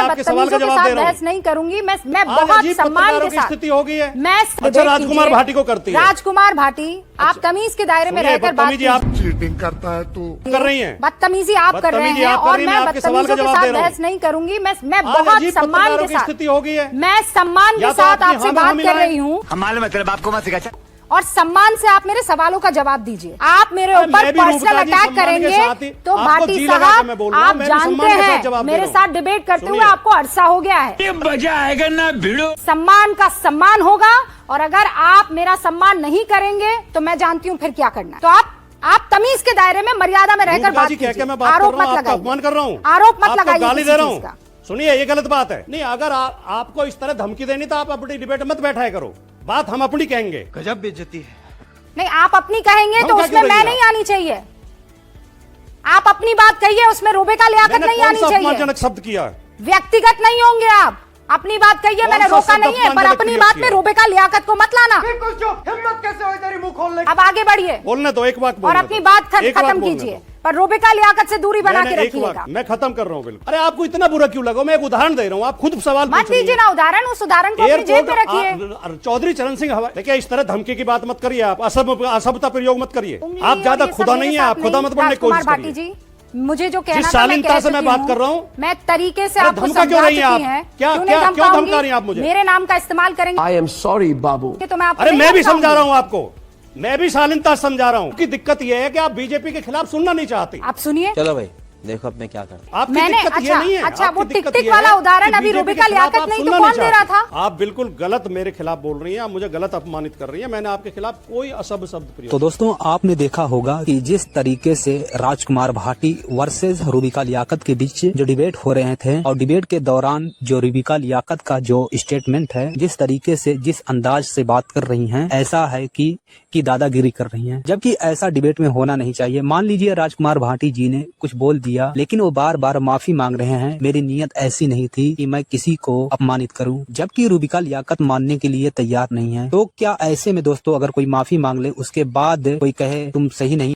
आपके सवाल का जवाब दे रहा हूँ। बहस नहीं करूंगी मैं बहुत सम्मान के साथ। स्थिति हो गई है। मैं अच्छा, राजकुमार भाटी को करती है। राजकुमार भाटी, आप तमीज के दायरे में रहकर बात आप चीटिंग करता है तू कर रही हैं। बदतमीजी आप कर रहे हैं और मैं बदतमीजों के साथ बहस नहीं करूंगी। मैं बहुत सम्मान के साथ स्थिति हो गई है। मैं सम्मान के साथ आपसे बात कर रही हूँ आपको मत सिखा और सम्मान से आप मेरे सवालों का जवाब दीजिए। आप मेरे ऊपर पर्सनल अटैक करेंगे तो भाटी साहब आप जानते हैं मेरे साथ डिबेट करते हुए आपको अरसा हो गया है। मजा आएगा ना भिड़ो। सम्मान का सम्मान होगा और अगर आप मेरा सम्मान नहीं करेंगे तो मैं जानती हूँ फिर क्या करना है। तो आप तमीज के दायरे में मर्यादा में रहकर बात कीजिए। आरोप मत लगाइए, अपमान कर रहा हूँ, आरोप मत लगाइए, गाली दे रहा हूँ। सुनिए, ये गलत बात है। नहीं, अगर आपको इस तरह धमकी देनी तो आप अपनी डिबेट मत बैठाया करो। बात हम अपनी कहेंगे। गजब बेइज्जती है। नहीं, आप अपनी कहेंगे तो उसमें मैं नहीं आनी चाहिए। आप अपनी बात कहिए, उसमें रोबे का लियाकत नहीं आनी चाहिए। अपमानजनक शब्द किया, व्यक्तिगत नहीं होंगे आप। अपनी बात कहिए, मैंने रोका नहीं है, पर अपनी बात में रोबे का लियाकत को मत लाना। हिम्मत कैसे हुई तेरी मुंह खोलने की? अब आगे बढ़िए, बोलने दो, एक बात और अपनी बात खत्म कीजिए, पर रोबे का लियाकत से दूरी बना के रखिएगा। मैं खत्म कर रहा हूँ बिल्कुल। अरे आपको इतना बुरा क्यों लगा? मैं एक उदाहरण दे रहा हूँ, आप खुद सवाल मत दीजिए ना उदाहरण, उस उदाहरण को अपनी जेब में रखिए। चौधरी चरण सिंह हवा, देखिए इस तरह धमकी की बात मत करिए। आप असभ्यता प्रयोग मत करिए। आप ज्यादा खुदा नहीं है, आप खुदा मत बनने की कोशिश करिए। जी, मुझे जो कहना जिस शालीनता से मैं बात कर रहा हूँ, मैं तरीके से आपको धमका क्यों रही हैं आप? क्या धमका रही हैं आप मुझे? मेरे नाम का इस्तेमाल करेंगे। आई एम सॉरी बाबू। तो मैं अरे मैं भी समझा रहा हूँ आपको, मैं भी शालीनता समझा रहा हूँ कि दिक्कत यह है कि आप बीजेपी के खिलाफ सुनना नहीं चाहती। आप सुनिए, चलो भाई देखो अब मैं क्या करता हूँ। मैंने अच्छा वो टिक टिक वाला उदाहरण अभी रोबे का लियाकत नहीं तो कौन दे रहा था? आप बिल्कुल गलत मेरे खिलाफ बोल रही हैं, आप मुझे गलत अपमानित कर रही हैं। मैंने आपके खिलाफ कोई असभ्य शब्द प्रयोग। तो दोस्तों आपने देखा होगा कि जिस तरीके से राजकुमार भाटी वर्सेस रूबिका लियाकत के बीच जो डिबेट हो रहे थे और डिबेट के दौरान जो रूबिका लियाकत का जो स्टेटमेंट है, जिस तरीके से जिस अंदाज से बात कर रही हैं, ऐसा है कि दादागिरी कर रही हैं, जबकि ऐसा डिबेट में होना नहीं चाहिए। मान लीजिए राजकुमार भाटी जी ने कुछ बोल दिया, लेकिन वो बार बार माफी मांग रहे हैं। मेरी नीयत ऐसी नहीं थी कि मैं किसी को अपमानित करूं, जबकि रूबिका लियाकत मानने के लिए तैयार नहीं है। तो क्या ऐसे में दोस्तों अगर कोई माफी मांग ले उसके बाद कोई कहे तुम सही नहीं